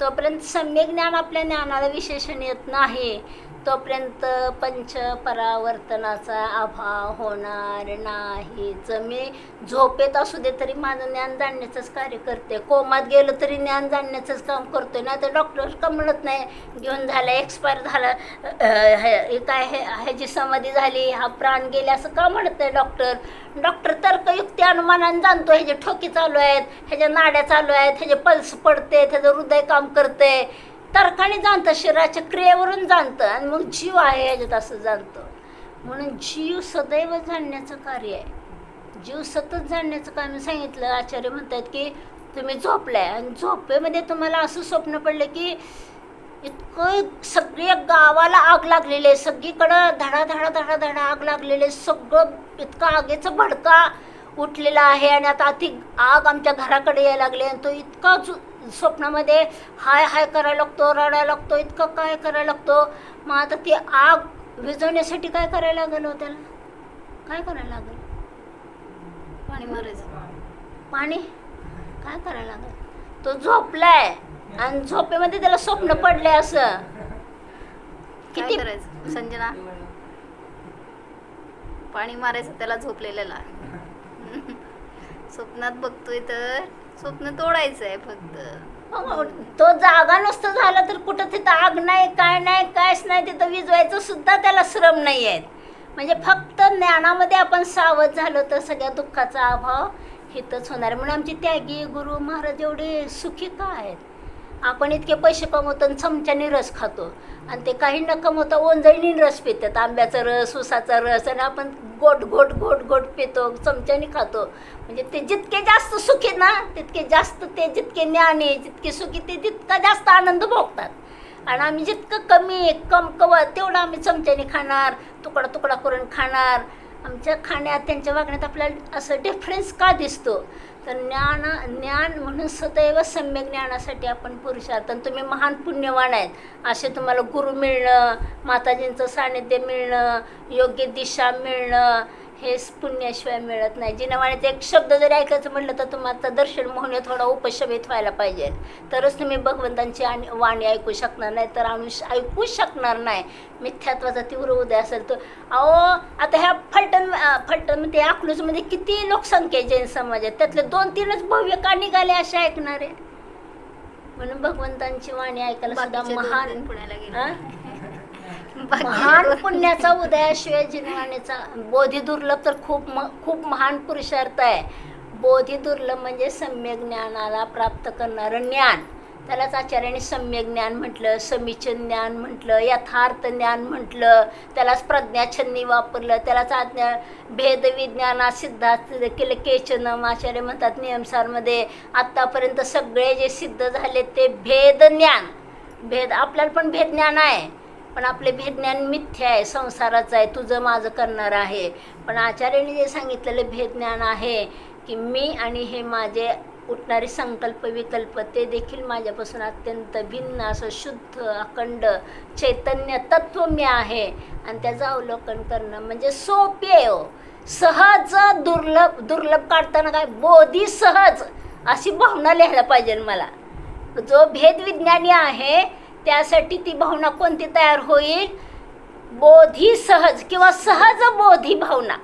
तोपर्यंत सम्यक ज्ञान आपल्या ज्ञानाला विशेषण येत नाही, तोपर्यंत पंचपरावर्तनाचा अभाव होणार नाहीच. मी झोपेत असू दे तरी माझं ज्ञान जाणण्याचंच कार्य करते, कोमात गेलं तरी ज्ञान जाणण्याचंच काम करतोय. नाही तर डॉक्टर का म्हणत नाही घेऊन झालं, एक्सपायर झालं, हे काय ह्याची समाधी झाली, हा प्राण गेले, असं का म्हणत नाही डॉक्टर. डॉक्टर तर्कयुक्ती अनुमानाने जाणतो ह्याचे ठोके चालू आहेत, ह्याच्या नाड्या चालू आहेत, ह्याचे पल्स पडते, ह्याचं हृदय काम करते, तर्काने जाणतं, शरीराच्या क्रियेवरून जाणतं. आणि मग जीव आहे ह्याच्यात असं जाणतं. म्हणून जीव सदैव जाणण्याचं कार्य आहे, जीव सतत जाणण्याचं काम सांगितलं. आचार्य म्हणतात की तुम्ही झोपलाय आणि झोपेमध्ये तुम्हाला असं स्वप्न पडलं की इतकं सगळ्या गावाला आग लागलेली आहे, सगळीकडं धडा धडा धडा धडा आग लागलेले, सगळं इतका आगीचा भडका उठलेला आहे आणि आता ती आग आमच्या घराकडे यायला लागली. आणि तो इतका स्वप्नामध्ये हाय हाय करायला लागतो, रडायला लागतो, इतकं काय करायला लागतो. मग आता ती आग विझवण्यासाठी काय करायला लागेल हो त्याला, काय करायला लागेल, पाणी मारायचं. पाणी काय करायला लागेल. तो झोपलाय आणि झोपेमध्ये त्याला स्वप्न पडलंय असं. किती करायचं संजना, पाणी मारायचं त्याला झोपलेल्याला. स्वप्नात बघतोय तर स्वप्न तोडायचं आहे फक्त. तो जागा नसतं झाला तर कुठं तिथं आग नाही, काय नाही, कायच नाही, तिथं विजवायचं सुद्धा त्याला श्रम नाही आहेत. म्हणजे फक्त ज्ञानामध्ये आपण सावध झालो तर सगळ्या दुःखाचा अभाव हितच होणार. म्हणून आमचे त्यागी गुरु महाराज एवढे सुखी का आहेत. आपण इतके पैसे कमवतो आणि चमच्याने रस खातो आणि ते काही न कमवता ओंजळीने रस पितात, आंब्याचा रस, ऊसाचा रस, आणि आपण गोट गोट गोट गोट पितो, चमच्याने खातो. म्हणजे ते जितके जास्त सुखी ना तितके जास्त ते, जितके ज्ञानी जितके सुखी ते तितका जास्त आनंद भोगतात. आणि आम्ही जितकं कमी कमकवत तेवढं आम्ही चमच्याने खाणार, तुकडा तुकडा करून खाणार. आमच्या खाण्यात त्यांच्या वागण्यात आपल्याला असं डिफरन्स का दिसतो. तर ज्ञान म्हणून सदैव सम्यक ज्ञानासाठी आपण पुरुषार्थ. आणि तुम्ही महान पुण्यवान आहेत, असे तुम्हाला गुरु मिळणं, माताजींचं सानिध्य मिळणं, योग्य दिशा मिळणं, हे पुण्याशिवाय मिळत नाही. जिनावाण्याचं एक शब्द जरी ऐकायचं म्हटलं तर तुम्हाला दर्शन मोहने थोडा उपशमित व्हायला पाहिजे, तरच तुम्ही भगवंतांची वाणी ऐकू शकणार, नाही तर ऐकू शकणार नाही. मिथ्यात्वाचा तीव्र उदय असेल तर आता ह्या फलटणमध्ये अकलूजमध्ये किती लोकसंख्या आहे जैन समाजात, त्यातले 2-3च भव्य का निघाले असे ऐकणारे. म्हणून भगवंतांची वाणी ऐकायला सुद्धा महान पुण्याला गेला महान पुण्याचा उदयाशिवाय जिनवाणीचा. बोधी दुर्लभ तर खूप महान पुरुषार्थ आहे. बोधी दुर्लभ म्हणजे सम्यक ज्ञानाला प्राप्त करणारं ज्ञान. त्यालाच आचार्याने सम्यक ज्ञान म्हटलं, समीचीन ज्ञान म्हटलं, यथार्थ ज्ञान म्हटलं, त्यालाच प्रज्ञाछन्नी वापरलं, त्यालाच भेद विज्ञाना सिद्धार्थ केलं केचनम. आचार्य म्हणतात नियमसारमध्ये आत्तापर्यंत सगळे जे सिद्ध झाले ते भेद ज्ञान. भेद आपल्याला पण भेद ज्ञान आहे, पण आपले भेदज्ञान मिथ्या आहे, संसाराचं आहे, तुझं माझं करणार आहे. पण आचार्याने जे सांगितलेलं भेदज्ञान आहे की मी आणि हे माझे उठणारे संकल्प विकल्प ते देखील माझ्यापासून अत्यंत भिन्न असं शुद्ध अखंड चैतन्य तत्व मी आहे. आणि त्याचं अवलोकन करणं म्हणजे सोपे आहे हो. सहज दुर्लभ काढताना काय बोधी सहज अशी भावना लिहायला पाहिजे मला. जो भेद विज्ञानी आहे त्यासाठी ती भावना कोणती तयार होईल, बोधी सहज किंवा सहज बोधी भावना.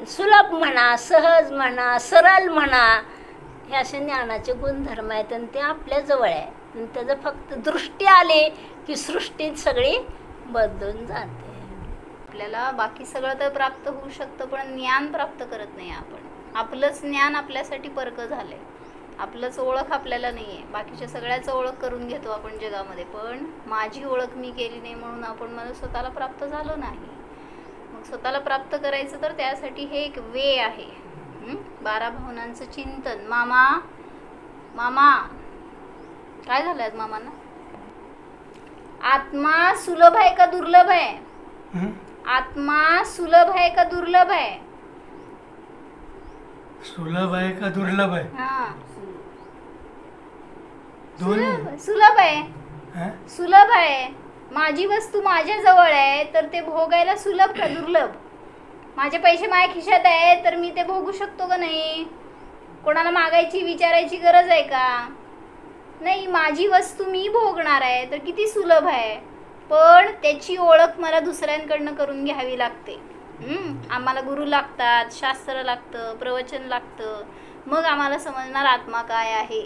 सुलभ म्हणा, सहज म्हणा, सरळ म्हणा, हे असे ज्ञानाचे गुणधर्म आहेत आणि ते आपल्याजवळ आहे. आणि त्याचं फक्त दृष्टी आली की सृष्टी सगळी बदलून जाते. आपल्याला बाकी सगळं तर प्राप्त होऊ शकतं पण ज्ञान प्राप्त करत नाही आपण. आपलंच ज्ञान आपल्यासाठी परक झालंय, आपलंच ओळख आपल्याला नाही आहे. बाकीच्या सगळ्याच ओळख करून घेतो आपण जगामध्ये, पण माझी ओळख मी केली नाही म्हणून आपण मला स्वतःला प्राप्त झालो नाही. मग स्वतःला प्राप्त करायचं तर त्यासाठी हे एक वे आहे. 12 भावनांचं चिंतन. मामा काय झालं आज मामांना? आत्मा सुलभ आहे का दुर्लभ आहे? आत्मा सुलभ आहे का दुर्लभ आहे? सुलभ आहे का दुर्लभ आहे? हा, सुलभ आहे. सुलभ आहे. माझी वस्तू माझ्या जवळ आहे तर ते भोगायला सुलभ का दुर्लभ? माझे पैसे माझ्या खिशात आहे तर मी ते भोगू शकतो का नाही? कोणाला मागायची विचारायची गरज आहे का? नाही माझी वस्तू मी भोगणार आहे तर किती सुलभ आहे, पण त्याची ओळख मला दुसऱ्यांकडनं करून घ्यावी लागते. आम्हाला गुरु लागतात, शास्त्र लागतं, प्रवचन लागतं, मग आम्हाला समजणार आत्मा काय आहे.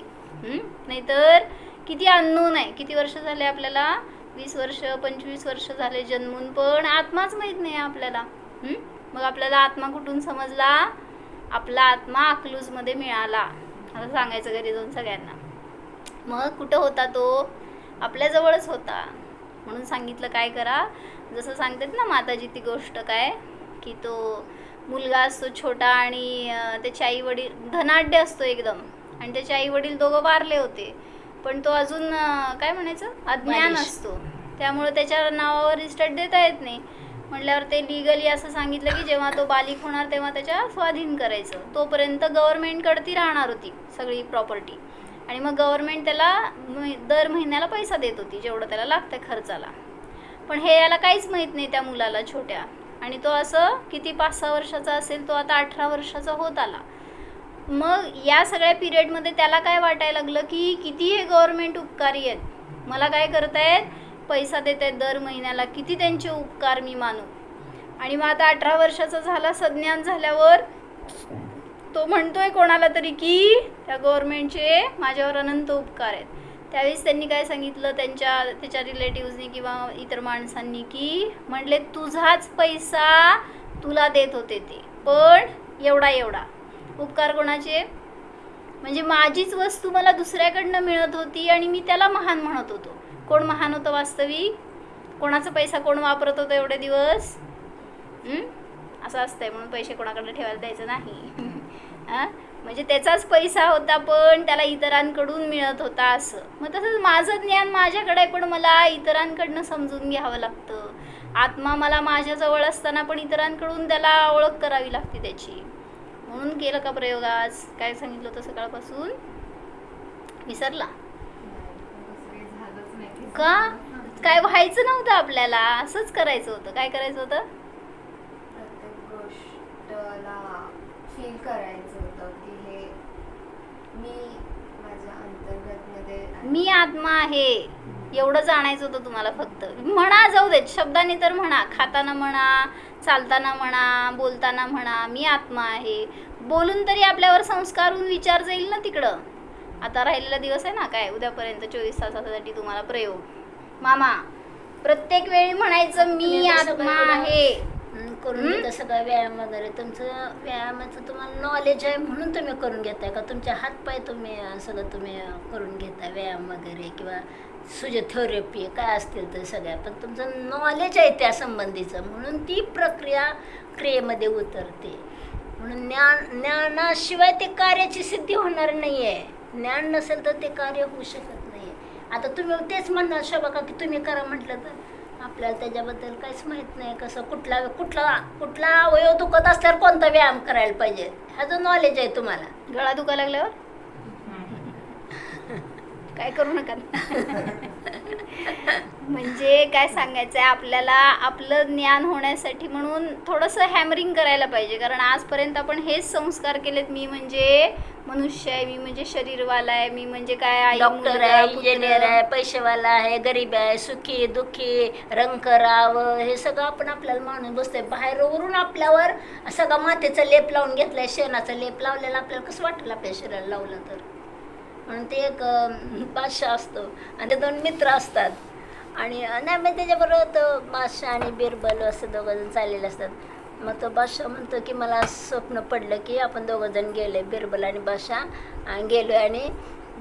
नाहीतर किती अननोन आहे. किती वर्ष झाले आपल्याला, 20 वर्ष 25 वर्ष झाले जन्मून, पण आत्माच माहीत नाही आपल्याला. मग आपल्याला आत्मा कुठून समजला? आपला आत्मा अकलूजमध्ये मिळाला. आता सांगायचं घरी जाऊन सगळ्यांना. मग कुठं होता तो? आपल्याजवळच होता. म्हणून सांगितलं काय करा, जसं सांगतात ना माताजी ती गोष्ट काय, की तो मुलगा असतो छोटा आणि त्याचे आई वडील धनाढ्य असतो एकदम, आणि त्याचे आई वडील दोघं वारले होते, पण तो अजून काय म्हणायचं अज्ञान असतो, त्यामुळे त्याच्या नावावर इस्टेट देता येत नाही. म्हटल्यावर ते लिगली असं सांगितलं की जेव्हा तो बालिक होणार तेव्हा त्याच्या स्वाधीन करायचं. तोपर्यंत गव्हर्नमेंटकडती राहणार होती सगळी प्रॉपर्टी, आणि मग गव्हर्नमेंट त्याला दर महिन्याला पैसा देत होती जेवढं त्याला लागतं खर्चाला. पण हे याला काहीच माहीत नाही त्या मुलाला छोट्या, आणि तो असं किती 5-6 वर्षाचा असेल, तो आता 18 वर्षाचा होत आला. मग या सगळ्या पिरियडमध्ये त्याला काय वाटायला लागलं की किती हे गव्हर्नमेंट उपकारी आहेत, मला काय करतायत, पैसा देत आहेत दर महिन्याला, किती त्यांचे उपकार मी मानू. आणि मग आता 18 वर्षाचा झाला, सज्ञान झाल्यावर तो म्हणतोय कोणाला तरी की त्या गव्हर्नमेंटचे माझ्यावर अनंत उपकार आहेत. त्यावेळेस त्यांनी काय सांगितलं त्याच्या रिलेटिव्हजनी किंवा इतर माणसांनी, की म्हटले तुझाच पैसा तुला देत होते ते, पण एवढा उपकार कोणाचे, म्हणजे माझीच वस्तू मला दुसऱ्याकडनं मिळत होती आणि मी त्याला महान म्हणत होतो. कोण महान होतं वास्तविक? कोणाचा पैसा कोण वापरत होतं एवढे दिवस? असं असतंय, म्हणून पैसे कोणाकडे ठेवायला द्यायचं नाही. म्हणजे त्याचाच पैसा होता पण त्याला इतरांकडून मिळत होता असं. मग तसंच माझं ज्ञान माझ्याकडे, पण मला इतरांकडनं समजून घ्यावं लागतं. आत्मा मला माझ्याजवळ असताना पण इतरांकडून त्याला ओळख करावी लागते त्याची. म्हणून केलं का प्रयोग आज? काय सांगितलं होतं सकाळपासून? विसरला का? काय व्हायचं नव्हतं आपल्याला, असंच करायचं होतं. काय करायचं होतं? प्रत्येक गोष्टला फील करायचं होतं की हे मी माझ्या अंतर्गतमध्ये, मी आत्मा आहे एवढं जाणायचं होतं तुम्हाला. फक्त म्हणा, जाऊ देत शब्दाने तर म्हणा, खाताना म्हणा, चालताना म्हणा, बोलताना म्हणा, मी आत्मा आहे. बोलून तरी आपल्यावर संस्कार होऊन विचार जाईल ना तिकडं. आता राहिलेला दिवस आहे ना, काय उद्यापर्यंत 24 तासासाठी तुम्हाला प्रयोग. मामा प्रत्येक वेळी म्हणायचं मी आत्मा आहे. करून घेता सगळं व्यायाम वगैरे, तुमचं व्यायामाचं तुम्हाला नॉलेज आहे म्हणून तुम्ही करून घेताय का? तुमचे हातपाय तुम्ही सगळं तुम्ही करून घेताय व्यायाम वगैरे, किंवा फिजिओथेरपी काय असतील तर सगळ्या, पण तुमचं नॉलेज आहे त्या संबंधीचं, म्हणून ती प्रक्रिया क्रियेमध्ये उतरते. म्हणून ज्ञानाशिवाय ते कार्याची सिद्धी होणार नाही आहे. ज्ञान नसेल तर ते कार्य होऊ शकत नाही. आता तुम्ही तेच म्हणणार शोभा का की तुम्ही करा म्हटलं तर आपल्याला त्याच्याबद्दल काहीच माहीत नाही. कसं कुठला अवयव दुखत असल्यावर कोणता व्यायाम करायला पाहिजे ह्याचं नॉलेज आहे तुम्हाला. गळा दुखायला लागल्यावर काय करू नका. म्हणजे काय सांगायचं आहे आपल्याला, आपलं ज्ञान होण्यासाठी म्हणून थोडंसं हॅमरिंग करायला पाहिजे. कारण आजपर्यंत आपण हेच संस्कार केलेत, मी म्हणजे मनुष्य आहे, मी म्हणजे शरीरवाला आहे, मी म्हणजे काय, डॉक्टर आहे, इंजिनियर आहे, पैसेवाला आहे, गरीब आहे, सुखी दुःखी, रंगराव, हे सगळं आपण आपल्याला मानून बसतोय. बाहेरवरून आपल्यावर सगळा मातेचा लेप लावून घेतलाय, शेणाचा लेप लावलेला. आपल्याला कसं वाटेल आपल्या शरीराला लावलं तर? म्हणून ते एक बादशाह असतो आणि ते 2 मित्र असतात. आणि नाही मग त्याच्याबरोबर तो बादशाह आणि बिरबल असं दोघंजण चाललेले असतात. मग तो बादशाह म्हणतो की मला स्वप्न पडलं की आपण दोघंजण गेले, बिरबल आणि बादशाह गेलो आणि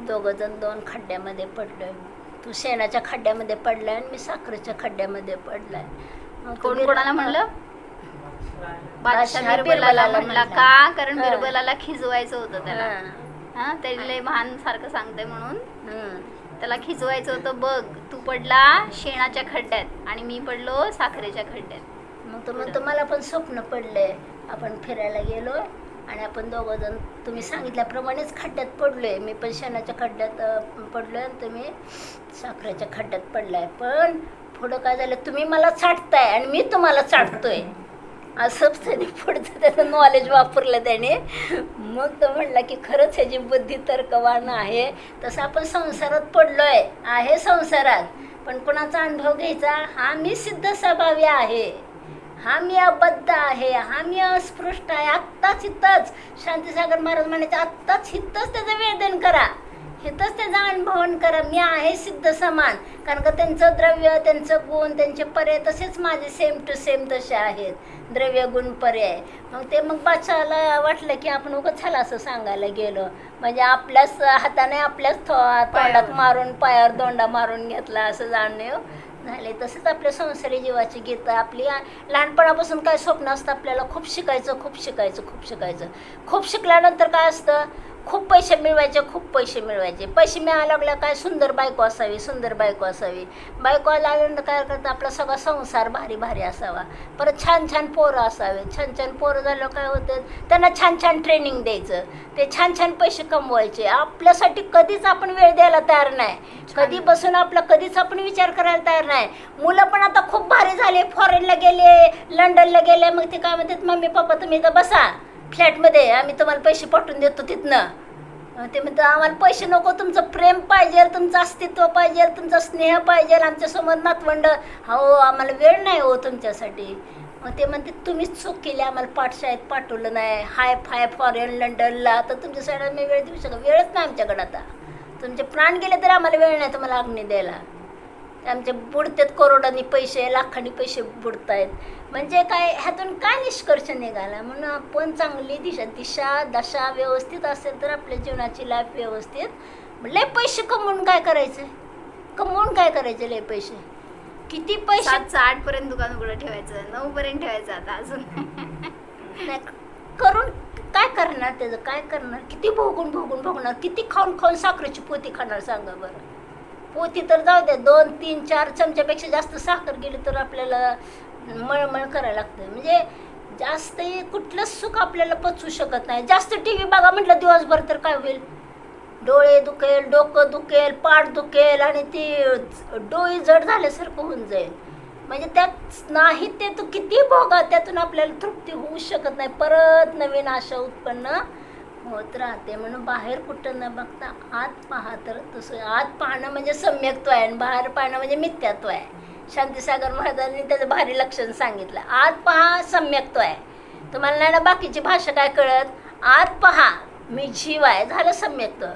दोघंजण 2 खड्ड्यामध्ये पडलो. तू शेणाच्या खड्ड्यामध्ये पडलाय आणि मी साखरेच्या खड्ड्यामध्ये पडलाय. कोण कोणाला म्हणलं? बादशाह बिरबलाला म्हणला का? कारण बिरबलाला खिजवायचं होतं त्याला. हा, त्याला महान सारखं सांगते म्हणून त्याला खिजवायचं होतं. बघ तू पडला शेणाच्या खड्ड्यात आणि मी पडलो साखरेच्या खड्ड्यात. मग तो म्हणतो मला पण स्वप्न पडलंय, आपण फिरायला गेलो आणि आपण दोघंजण तुम्ही सांगितल्याप्रमाणेच खड्ड्यात पडलोय. मी पण शेणाच्या खड्ड्यात पडलोय आणि तुम्ही साखरेच्या खड्ड्यात पडलाय. पण पुढं काय झालं, तुम्ही मला चाटताय आणि मी तुम्हाला चाटतोय. असं त्याने पुढचं त्याचं नॉलेज वापरलं त्याने. मग तो म्हणला की खरंच ह्याची बुद्धी तर्कवान आहे. तसं आपण संसारात पडलोय आहे संसारात, पण कोणाचा अनुभव घ्यायचा, हा मी सिद्ध स्वभावी आहे, हा मी अबद्ध आहे, हा मी अस्पृष्ट आहे. आत्ताच इथंच शांतीसागर महाराज म्हणायचे, आत्ताच इथंच त्याचं वेदन करा, इथंच त्याचा अनुभवन करा. मी आहे सिद्ध समान. कारण का त्यांचं द्रव्य, त्यांचं गुण, त्यांचे पर्याय तसेच माझे सेम टू सेम तसे आहेत, द्रव्य गुण पर्याय. मग बादशाहाला वाटलं की आपण उगाच झालं असं सांगायला गेलो, म्हणजे आपल्याच हाताने आपल्याच तोंडात मारून पायावर दोंडा मारून घेतला असं जाणीव झाले. तसंच आपल्या संसारी जीवाची गीता आपली लहानपणापासून काय स्वप्न असतं आपल्याला, खूप शिकायचं, खूप शिकायचं, खूप शिकायचं. खूप शिकल्यानंतर काय असतं, खूप पैसे मिळवायचे, खूप पैसे मिळवायचे. पैसे मिळायला लागल्या काय, सुंदर बायको असावी, सुंदर बायको असावी. बायको आल्यानंतर काय करतं, आपला सगळा संसार भारी भारी असावा. परत छान छान पोरं असावे. छान छान पोरं झाल्यावर काय होतं, त्यांना छान छान ट्रेनिंग द्यायचं, ते छान छान पैसे कमवायचे. आपल्यासाठी कधीच आपण वेळ द्यायला तयार नाही, कधी बसून आपला कधीच आपण विचार करायला तयार नाही. मुलं पण आता खूप भारी झाले, फॉरेनला गेले, लंडनला गेले. मग ते काय म्हणतात, मम्मी पप्पा तुम्ही इथं बसा फ्लॅटमध्ये, आम्ही तुम्हाला पैसे पाठवून देतो तिथनं. ते म्हणतात आम्हाला पैसे नको, तुमचं प्रेम पाहिजे, तुमचं अस्तित्व पाहिजे, तुमचा स्नेह पाहिजे, आमच्यासमोर नातवंड, हो आम्हाला वेळ नाही हो तुमच्यासाठी. मग ते म्हणते तुम्हीच चूक केली, आम्हाला पाठशाळेत पाठवलं नाही, हाय फाय फॉरेन लंडनला, तर तुमच्यासाठी आम्ही वेळ देऊ शकतो, वेळच नाही आमच्याकडं. आता तुमचे प्राण गेले तरी आम्हाला वेळ नाही तुम्हाला अग्नी द्यायला. आमचे बुडतात करोडांनी पैसे, लाखांनी पैसे बुडतायत. म्हणजे काय, ह्यातून काय निष्कर्ष निघाला. म्हणून आपण चांगली दिशा दशा व्यवस्थित असेल तर आपल्या जीवनाची लाईफ व्यवस्थित. लय पैसे कमवून काय करायचे, कमवून काय करायचे लय पैसे, किती पैसे. 7 8 पर्यंत दुकान उघडं ठेवायचं, 9 पर्यंत ठेवायचं. आता अजून नाही करून काय करणार, त्याचं काय करणार, किती भोगून भोगणार, किती खाऊन खाऊन साखरेची पोती खाणार सांगा बरं. पोती तर जाऊ दे, 2 3 4 चमच्यापेक्षा जास्त साखर गेली तर आपल्याला मळमळ करायला लागतं. म्हणजे जास्त कुठलंच सुख आपल्याला पचवू शकत नाही. जास्त टी व्ही बघा म्हटलं दिवसभर तर काय होईल, डोळे दुखेल, डोकं दुखेल, पाठ दुखेल आणि ती डोळे जड झाल्यासारखं होऊन जाईल. म्हणजे त्यात नाही ते तू किती भोगा, त्यातून आपल्याला तृप्ती होऊ शकत नाही, परत नवीन आशा उत्पन्न होत राहते. म्हणून बाहेर कुठं न बघता आत पाहा. तर तसं आत पाहणं म्हणजे सम्यक्त्व आहे आणि बाहेर पाहणं म्हणजे मिथ्यात्व आहे. शांतीसागर महाराजांनी त्याचं भारी लक्षण सांगितलं. आत पहा सम्यक्त्व आहे. तुम्हाला नाही ना बाकीची भाषा काय कळत, आत पहा मी जीव आहे, झालं सम्यक्त्व.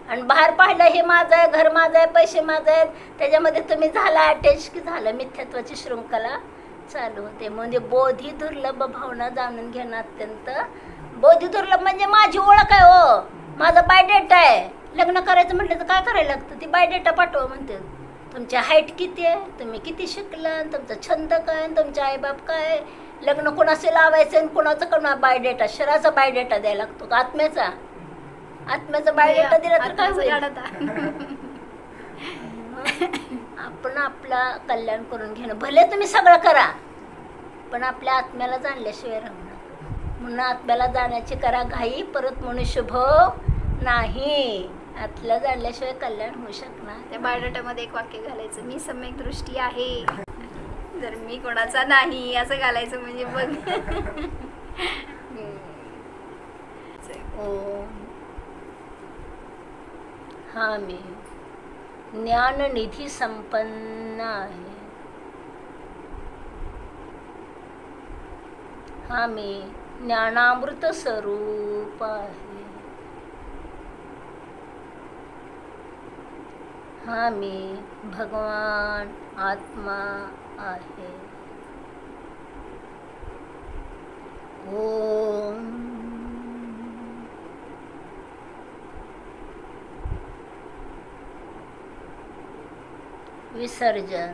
आणि बाहेर पाहिलं हे माझं आहे, घर माझं आहे, पैसे माझं आहेत, त्याच्यामध्ये तुम्ही झाला अटॅच की झालं मिथ्यात्वाची शृंखला चालू होते. म्हणजे बोधी दुर्लभ भावना जाणून घेणं अत्यंत. बोधी दुर्लभ म्हणजे माझी ओळख आहे, हो माझा बायोडेटा आहे. लग्न करायचं म्हटलं तर काय करायला लागतं, ती बायोडेटा पाठवा म्हणते. तुमची हाईट किती आहे, तुम्ही किती शिकला, तुमचा छंद काय, तुमचे आईबाप काय, लग्न कोणाचे लावायचं आणि कोणाचं करणार, बायोडेटा शरीराचा बायोडेटा द्यायला लागतो का आत्म्याचा. आत्म्याचा बायोडेटा दिला तर काय होईल. आपण आपला कल्याण करून घेणं. भले तुम्ही सगळं करा पण आपल्या आत्म्याला जाणल्याशिवाय राहू नका. म्हणून आत्म्याला जाण्याची करा घाई, परत मनुष्य भव नाही. आतल्या जाणल्याशिवाय कल्याण होऊ शकणार. त्या बायोडाटामध्ये एक वाक्य घालायचं, मी सम्यक दृष्टी आहे, जर मी कोणाचा नाही असं घालायचं. म्हणजे बघ हा मी ज्ञाननिधी संपन्न आहे. हा मी ज्ञानामृत स्वरूप आहे. हा मी भगवान आत्मा आहे. ओम विसर्जन.